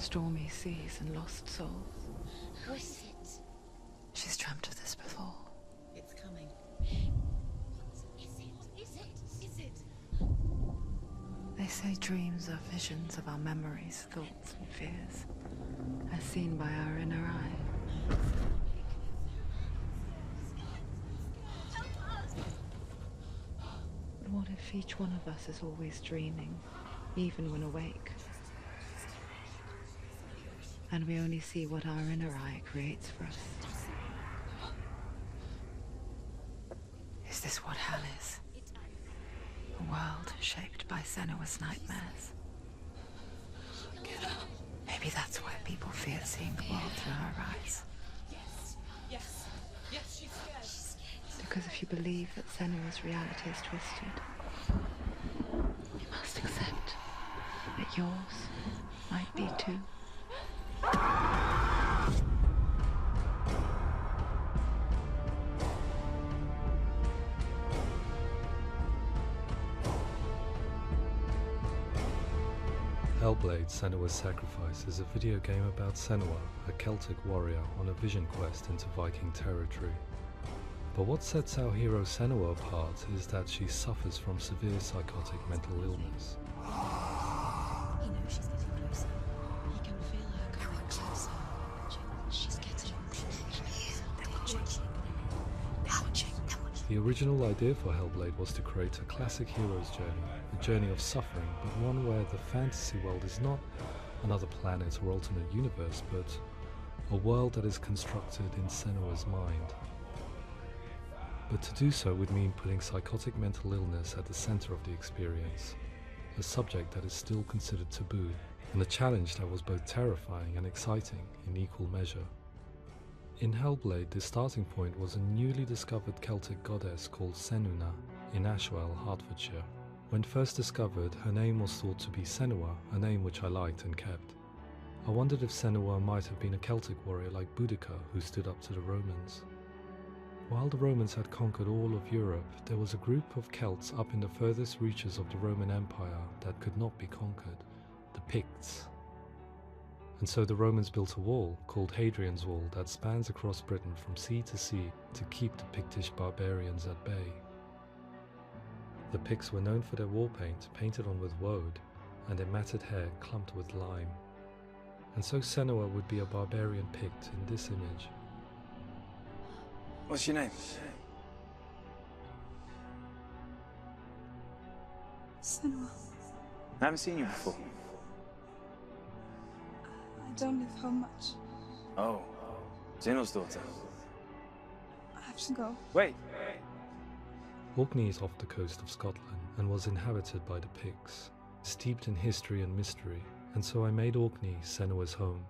stormy seas and lost souls. Who is it? She's dreamt of this before. It's coming. Is it? They say dreams are visions of our memories, thoughts and fears, as seen by our inner eye. But what if each one of us is always dreaming, even when awake? And we only see what our inner eye creates for us. Is this what hell is? A world shaped by Senua's nightmares. Maybe that's why people fear seeing the world through her eyes. Yes, she's scared. Because if you believe that Senua's reality is twisted, you must accept that yours might be too. Hellblade Senua's Sacrifice is a video game about Senua, a Celtic warrior on a vision quest into Viking territory. But what sets our hero Senua apart is that she suffers from severe psychotic mental illness. He knows she's getting closer. He can feel her coming closer. She's getting closer. The original idea for Hellblade was to create a classic hero's journey, a journey of suffering, but one where the fantasy world is not another planet or alternate universe, but a world that is constructed in Senua's mind. But to do so would mean putting psychotic mental illness at the center of the experience, a subject that is still considered taboo, and a challenge that was both terrifying and exciting in equal measure. In Hellblade, the starting point was a newly discovered Celtic goddess called Senua in Ashwell, Hertfordshire. When first discovered, her name was thought to be Senua, a name which I liked and kept. I wondered if Senua might have been a Celtic warrior like Boudica who stood up to the Romans. While the Romans had conquered all of Europe, there was a group of Celts up in the furthest reaches of the Roman Empire that could not be conquered, the Picts. And so the Romans built a wall, called Hadrian's Wall, that spans across Britain from sea to sea to keep the Pictish barbarians at bay. The Picts were known for their war paint, painted on with woad, and their matted hair clumped with lime. And so Senua would be a barbarian Pict in this image. What's your name? Senua. I haven't seen you before. I don't live home much. Oh, Zeno's daughter. I have to go. Wait. Orkney is off the coast of Scotland and was inhabited by the Picts, steeped in history and mystery, and so I made Orkney Senua's home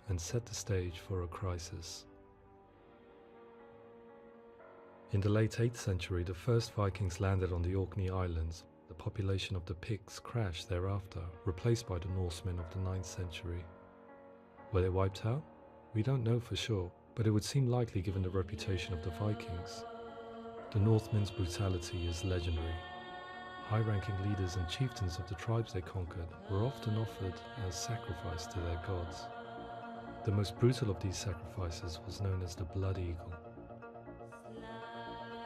and set the stage for a crisis. In the late 8th century, the first Vikings landed on the Orkney Islands. The population of the Picts crashed thereafter, replaced by the Norsemen of the 9th century. Were they wiped out? We don't know for sure, but it would seem likely given the reputation of the Vikings. The Northmen's brutality is legendary. High-ranking leaders and chieftains of the tribes they conquered were often offered as sacrifice to their gods. The most brutal of these sacrifices was known as the Blood Eagle.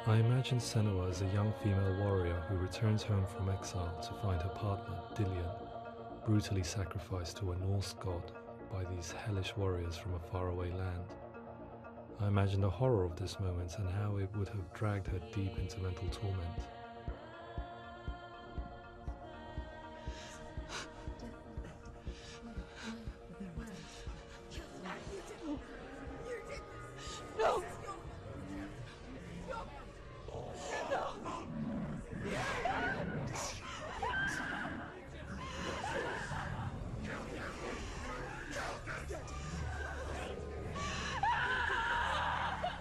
I imagine Senua as a young female warrior who returns home from exile to find her partner, Dillion, brutally sacrificed to a Norse god by these hellish warriors from a faraway land. I imagine the horror of this moment and how it would have dragged her deep into mental torment. No!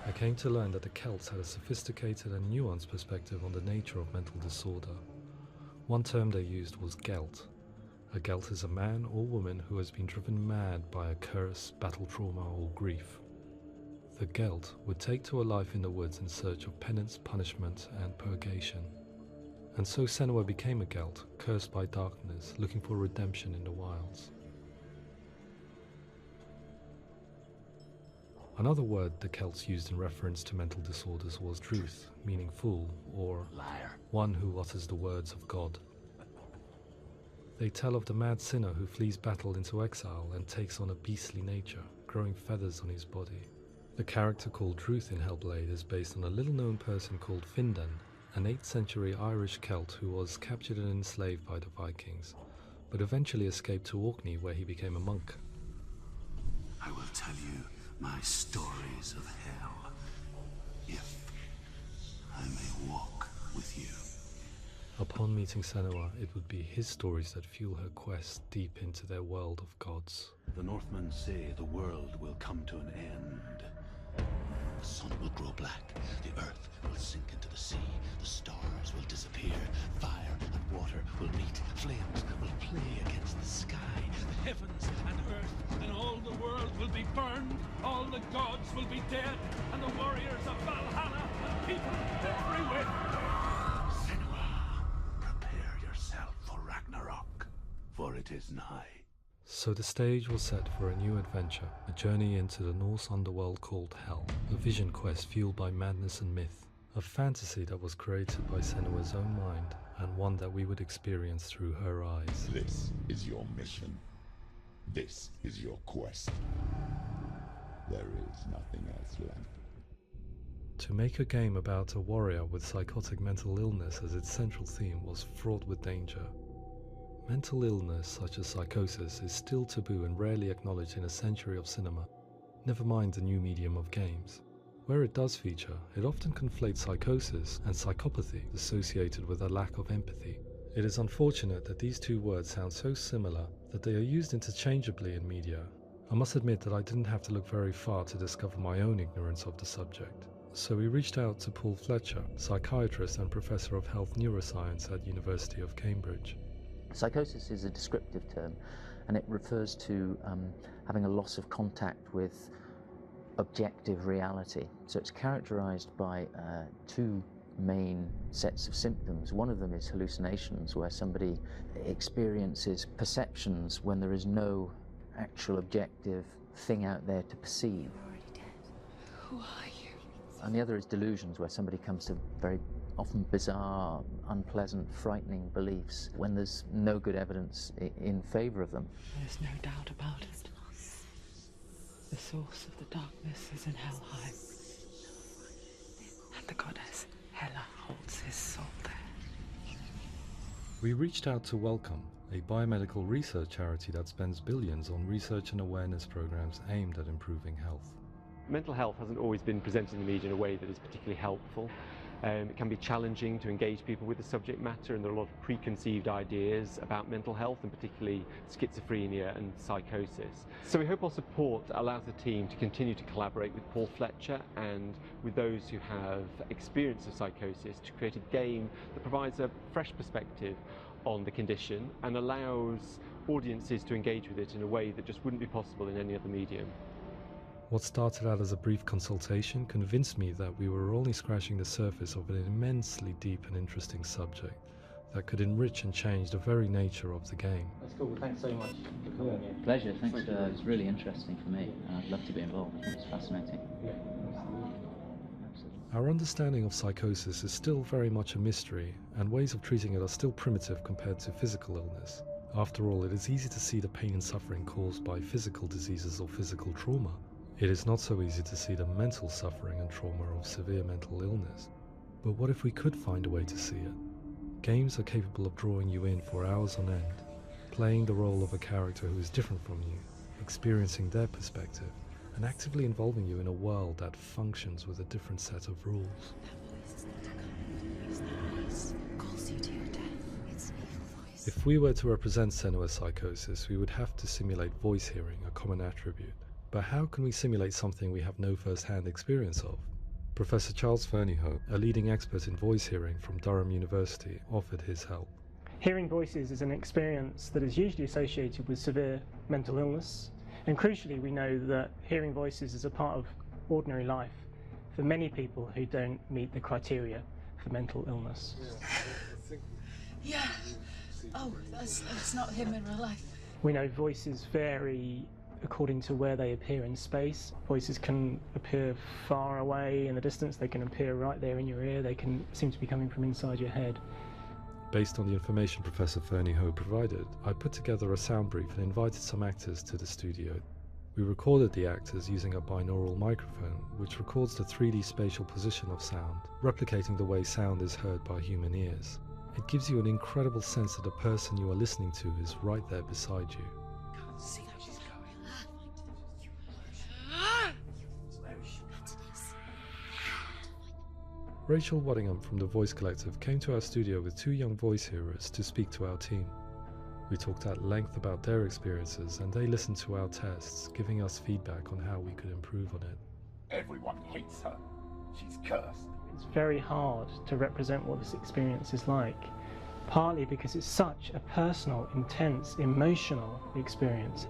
I came to learn that the Celts had a sophisticated and nuanced perspective on the nature of mental disorder. One term they used was Gelt. A Gelt is a man or woman who has been driven mad by a curse, battle trauma, or grief. The Gelt would take to a life in the woods in search of penance, punishment, and purgation. And so Senua became a Gelt, cursed by darkness, looking for redemption in the wilds. Another word the Celts used in reference to mental disorders was druth, meaning fool, or Liar. one who utters the words of God. They tell of the mad sinner who flees battle into exile and takes on a beastly nature, growing feathers on his body. The character called Druth in Hellblade is based on a little-known person called Findan, an 8th century Irish Celt who was captured and enslaved by the Vikings, but eventually escaped to Orkney where he became a monk. I will tell you my stories of hell, if I may walk with you. Upon meeting Senua, it would be his stories that fuel her quest deep into their world of gods. The Northmen say the world will come to an end. The sun will grow black, the earth will sink into the sea, the stars will disappear, fire and water will meet, flames will play against the sky, the heavens and earth and all the world will be burned, all the gods will be dead, and the warriors of Valhalla and people everywhere. Senua, prepare yourself for Ragnarok, for it is nigh. So the stage was set for a new adventure, a journey into the Norse underworld called Hell, a vision quest fueled by madness and myth, a fantasy that was created by Senua's own mind, and one that we would experience through her eyes. This is your mission. This is your quest. There is nothing else left. To make a game about a warrior with psychotic mental illness as its central theme was fraught with danger. Mental illness such as psychosis is still taboo and rarely acknowledged in a century of cinema, never mind the new medium of games. Where it does feature, it often conflates psychosis and psychopathy associated with a lack of empathy. It is unfortunate that these two words sound so similar that they are used interchangeably in media. I must admit that I didn't have to look very far to discover my own ignorance of the subject. So we reached out to Paul Fletcher, psychiatrist and professor of health neuroscience at University of Cambridge. Psychosis is a descriptive term, and it refers to having a loss of contact with objective reality. So it's characterized by two main sets of symptoms. One of them is hallucinations, where somebody experiences perceptions when there is no actual objective thing out there to perceive. You're already dead. Who are you? And the other is delusions, where somebody comes to very often bizarre, unpleasant, frightening beliefs when there's no good evidence in favor of them. There's no doubt about it. The source of the darkness is in Helheim, and the goddess Hela holds his soul there. We reached out to Welcome, a biomedical research charity that spends billions on research and awareness programs aimed at improving health. Mental health hasn't always been presented in the media in a way that is particularly helpful. It can be challenging to engage people with the subject matter, and there are a lot of preconceived ideas about mental health, and particularly schizophrenia and psychosis. So we hope our support allows the team to continue to collaborate with Paul Fletcher and with those who have experience of psychosis to create a game that provides a fresh perspective on the condition and allows audiences to engage with it in a way that just wouldn't be possible in any other medium. What started out as a brief consultation convinced me that we were only scratching the surface of an immensely deep and interesting subject that could enrich and change the very nature of the game. That's cool. Thanks so much for coming here. Pleasure. Thanks. It was really interesting for me. I'd love to be involved. It's fascinating. Absolutely. Our understanding of psychosis is still very much a mystery, and ways of treating it are still primitive compared to physical illness. After all, it is easy to see the pain and suffering caused by physical diseases or physical trauma. It is not so easy to see the mental suffering and trauma of severe mental illness. But what if we could find a way to see it? Games are capable of drawing you in for hours on end, playing the role of a character who is different from you, experiencing their perspective, and actively involving you in a world that functions with a different set of rules. That voice is not a common voice. That voice calls you to your death. It's an evil voice. If we were to represent Senua's psychosis, we would have to simulate voice hearing, a common attribute. But how can we simulate something we have no first-hand experience of? Professor Charles Fernyhough, a leading expert in voice hearing from Durham University, offered his help. Hearing voices is an experience that is usually associated with severe mental illness, and crucially we know that hearing voices is a part of ordinary life for many people who don't meet the criteria for mental illness. Yeah. Oh, that's not him in real life. We know voices vary according to where they appear in space. Voices can appear far away in the distance, they can appear right there in your ear, they can seem to be coming from inside your head. Based on the information Professor Fernie Ho provided, I put together a sound brief and invited some actors to the studio. We recorded the actors using a binaural microphone, which records the 3D spatial position of sound, replicating the way sound is heard by human ears. It gives you an incredible sense that the person you are listening to is right there beside you. See how she's going. Rachel Waddingham from the Voice Collective came to our studio with 2 young voice hearers to speak to our team. We talked at length about their experiences and they listened to our tests, giving us feedback on how we could improve on it. Everyone hates her. She's cursed. It's very hard to represent what this experience is like, partly because it's such a personal, intense, emotional experience.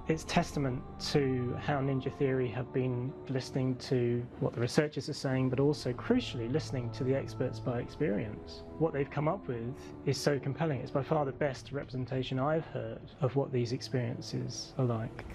It's testament to how Ninja Theory have been listening to what the researchers are saying, but also, crucially, listening to the experts by experience. What they've come up with is so compelling. It's by far the best representation I've heard of what these experiences are like.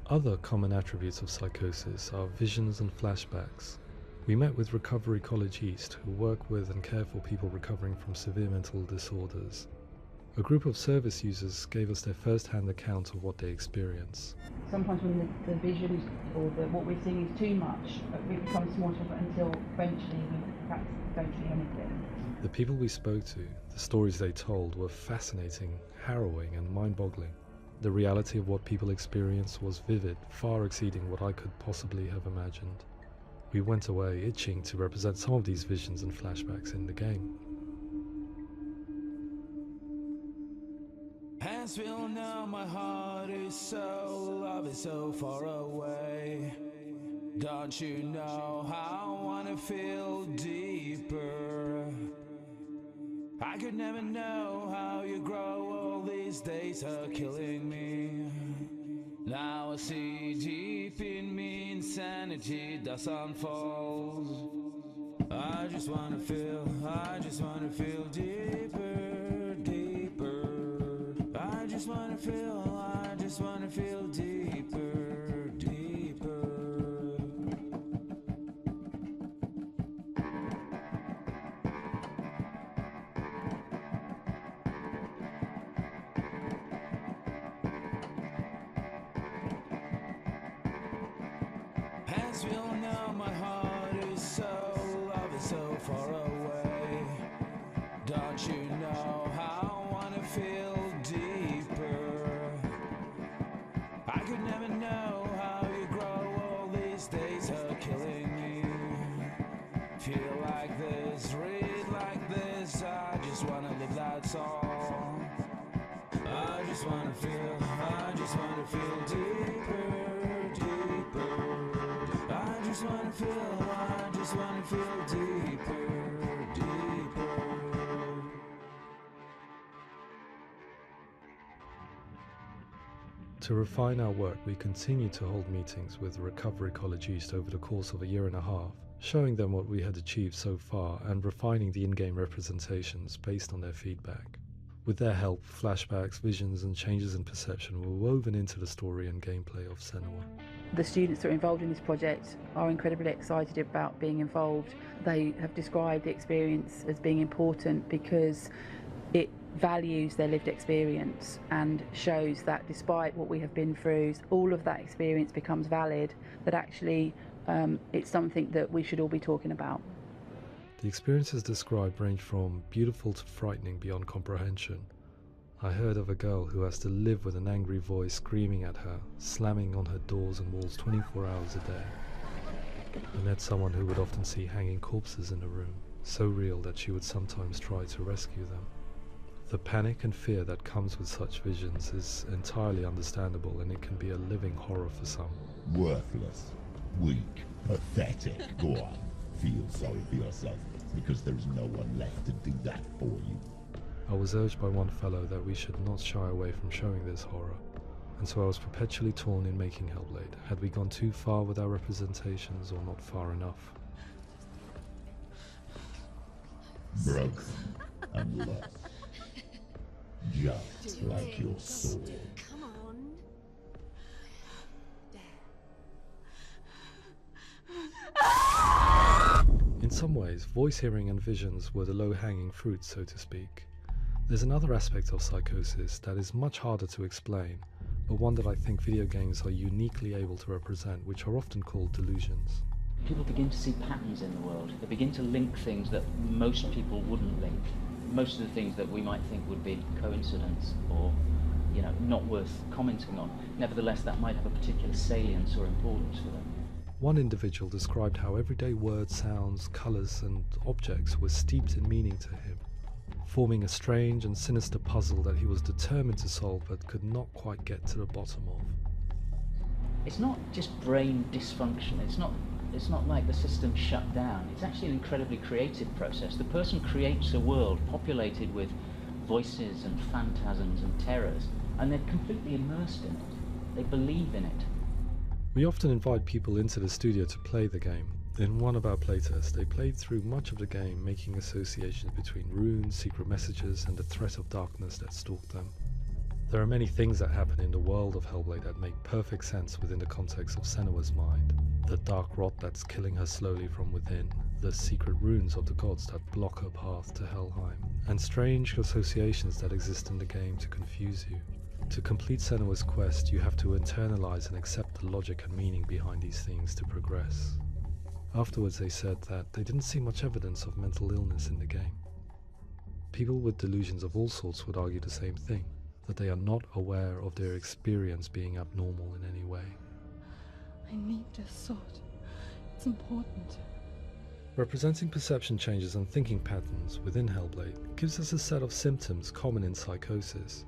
Other common attributes of psychosis are visions and flashbacks. We met with Recovery College East, who work with and care for people recovering from severe mental disorders. A group of service users gave us their first-hand account of what they experience. Sometimes when the visions or what we're seeing is too much, it becomes more difficult until eventually we perhaps don't see anything. The people we spoke to, the stories they told, were fascinating, harrowing and mind-boggling. The reality of what people experienced was vivid, far exceeding what I could possibly have imagined. We went away itching to represent some of these visions and flashbacks in the game. As we all know, my heart is so, love is so far away. Don't you know how I wanna feel deeper? I could never know how you grow, all these days are killing me. Now I see deep in me insanity does unfold. I just wanna feel deeper, deeper. I just wanna feel deeper, deeper. As we all know, my heart is so, love is so far away. Don't you know how I wanna feel deeper? I could never know how you grow, all these days are killing me. Feel like this, read like this, I just wanna live, that's all. I just wanna feel deeper, deeper. I just wanna feel deeper, deeper. To refine our work, we continue to hold meetings with Recovery College East over the course of a year and a half, showing them what we had achieved so far and refining the in-game representations based on their feedback. With their help, flashbacks, visions and changes in perception were woven into the story and gameplay of Senua. The students that are involved in this project are incredibly excited about being involved. They have described the experience as being important because it values their lived experience and shows that despite what we have been through, all of that experience becomes valid, that actually it's something that we should all be talking about. The experiences described range from beautiful to frightening beyond comprehension. I heard of a girl who has to live with an angry voice screaming at her, slamming on her doors and walls 24 hours a day. I met someone who would often see hanging corpses in a room, so real that she would sometimes try to rescue them. The panic and fear that comes with such visions is entirely understandable, and it can be a living horror for some. Worthless, weak, pathetic. Go on, feel sorry for yourself, because there is no one left to do that for you. I was urged by one fellow that we should not shy away from showing this horror, and so I was perpetually torn in making Hellblade. Had we gone too far with our representations or not far enough? broken and lost. Just like your soul. Come on. In some ways, voice hearing and visions were the low-hanging fruit, so to speak. There's another aspect of psychosis that is much harder to explain, but one that I think video games are uniquely able to represent, which are often called delusions. People begin to see patterns in the world. They begin to link things that most people wouldn't link. Most of the things that we might think would be coincidence or, not worth commenting on. Nevertheless, that might have a particular salience or importance for them. One individual described how everyday words, sounds, colours and objects were steeped in meaning to him, forming a strange and sinister puzzle that he was determined to solve but could not quite get to the bottom of. It's not just brain dysfunction. It's not like the system shut down. It's actually an incredibly creative process. The person creates a world populated with voices and phantasms and terrors, and they're completely immersed in it. They believe in it. We often invite people into the studio to play the game. In one of our playtests, they played through much of the game, making associations between runes, secret messages, and the threat of darkness that stalked them. There are many things that happen in the world of Hellblade that make perfect sense within the context of Senua's mind. The dark rot that's killing her slowly from within, the secret runes of the gods that block her path to Helheim, and strange associations that exist in the game to confuse you. To complete Senua's quest, you have to internalize and accept the logic and meaning behind these things to progress. Afterwards, they said that they didn't see much evidence of mental illness in the game. People with delusions of all sorts would argue the same thing, that they are not aware of their experience being abnormal in any way. I need this sword. It's important. Representing perception changes and thinking patterns within Hellblade gives us a set of symptoms common in psychosis.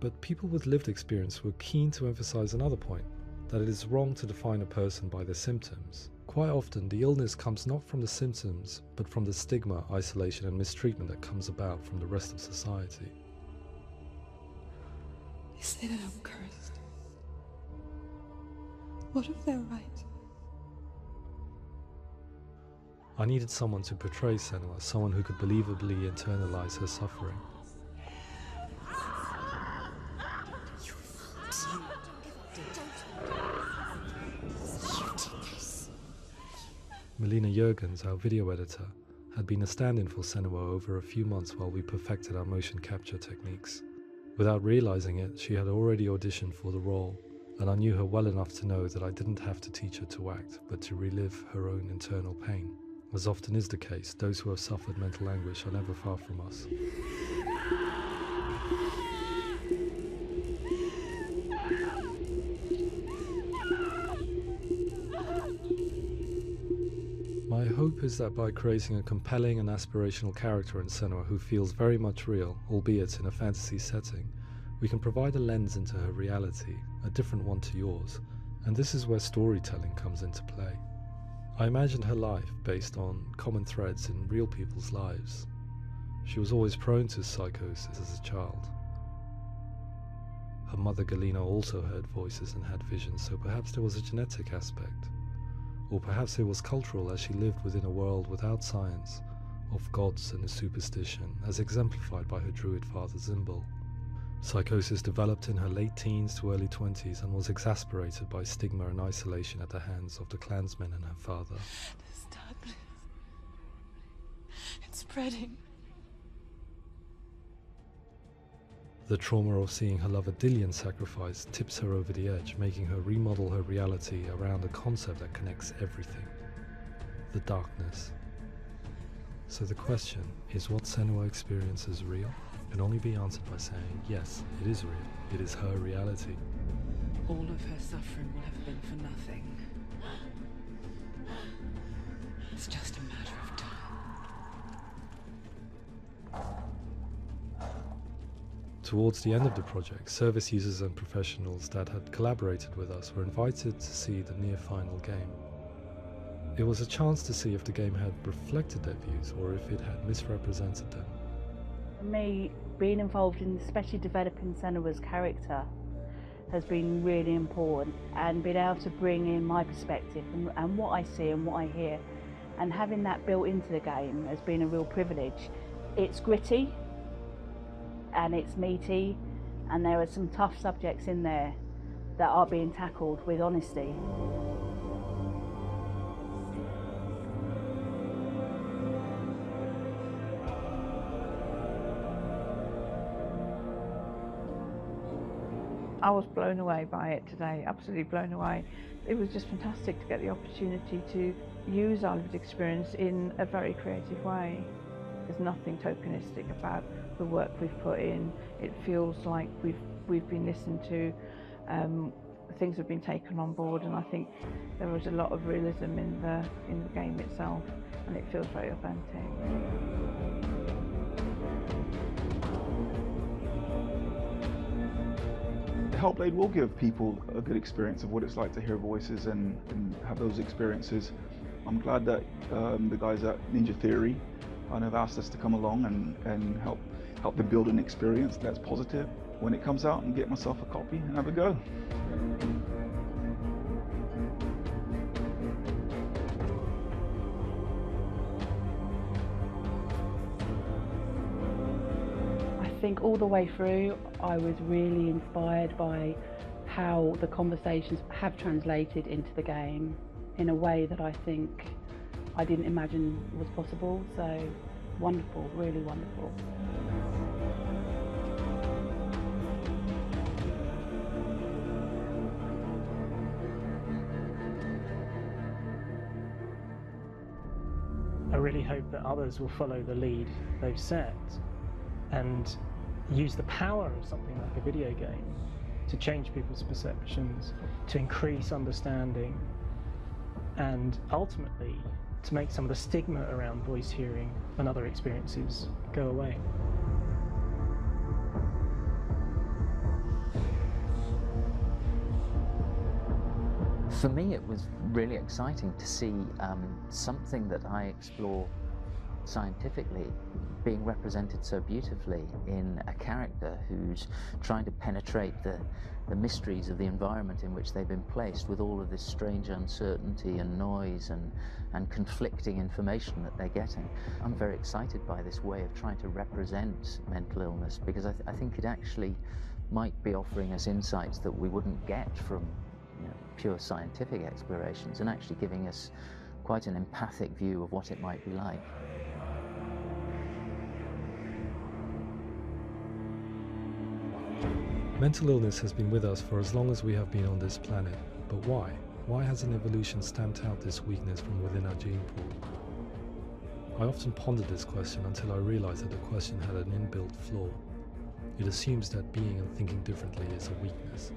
But people with lived experience were keen to emphasize another point, that it is wrong to define a person by their symptoms. Quite often, the illness comes not from the symptoms, but from the stigma, isolation and mistreatment that comes about from the rest of society. They say that I'm cursed. What if they're right? I needed someone to portray Senua, someone who could believably internalize her suffering. Melina Jurgens, our video editor, had been a stand-in for Senua over a few months while we perfected our motion capture techniques. Without realizing it, she had already auditioned for the role, and I knew her well enough to know that I didn't have to teach her to act, but to relive her own internal pain. As often is the case, those who have suffered mental anguish are never far from us. My hope is that by creating a compelling and aspirational character in Senua who feels very much real, albeit in a fantasy setting, we can provide a lens into her reality, a different one to yours, and this is where storytelling comes into play. I imagined her life based on common threads in real people's lives. She was always prone to psychosis as a child. Her mother Galina also heard voices and had visions, so perhaps there was a genetic aspect. Or perhaps it was cultural, as she lived within a world without science, of gods and a superstition, as exemplified by her druid father Zimbal. Psychosis developed in her late teens to early 20s and was exasperated by stigma and isolation at the hands of the clansmen and her father. This darkness. It's spreading. The trauma of seeing her lover Dillian sacrificed tips her over the edge, making her remodel her reality around a concept that connects everything: the darkness. So the question, is what Senua experiences real? Can only be answered by saying, yes, it is real. It is her reality. All of her suffering will have been for nothing. It's just a matter of time. Towards the end of the project, service users and professionals that had collaborated with us were invited to see the near-final game. It was a chance to see if the game had reflected their views or if it had misrepresented them. For me, being involved in especially developing Senua's character has been really important, and being able to bring in my perspective and what I see and what I hear and having that built into the game has been a real privilege. It's gritty and it's meaty, and there are some tough subjects in there that are being tackled with honesty. I was blown away by it today, absolutely blown away. It was just fantastic to get the opportunity to use our lived experience in a very creative way. There's nothing tokenistic about the work we've put in. It feels like we've been listened to, things have been taken on board, and I think there was a lot of realism in the game itself, and it feels very authentic. Hellblade will give people a good experience of what it's like to hear voices and have those experiences. I'm glad that the guys at Ninja Theory kind of asked us to come along and help them build an experience that's positive when it comes out, and get myself a copy and have a go. I think all the way through I was really inspired by how the conversations have translated into the game in a way that I think I didn't imagine was possible. So wonderful, really wonderful. I really hope that others will follow the lead they've set and use the power of something like a video game to change people's perceptions, to increase understanding, and ultimately to make some of the stigma around voice hearing and other experiences go away. For me, it was really exciting to see something that I explore scientifically being represented so beautifully in a character who's trying to penetrate the mysteries of the environment in which they've been placed, with all of this strange uncertainty and noise and conflicting information that they're getting. I'm very excited by this way of trying to represent mental illness, because I think it actually might be offering us insights that we wouldn't get from pure scientific explorations, and actually giving us quite an empathic view of what it might be like. Mental illness has been with us for as long as we have been on this planet, but why? Why hasn't evolution stamped out this weakness from within our gene pool? I often pondered this question until I realized that the question had an inbuilt flaw. It assumes that being and thinking differently is a weakness.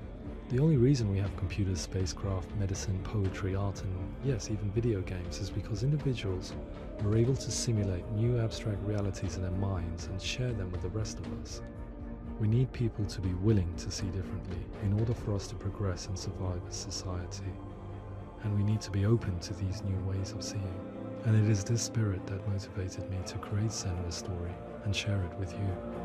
The only reason we have computers, spacecraft, medicine, poetry, art, and yes, even video games is because individuals are able to simulate new abstract realities in their minds and share them with the rest of us. We need people to be willing to see differently in order for us to progress and survive as society. And we need to be open to these new ways of seeing. And it is this spirit that motivated me to create Senua's story and share it with you.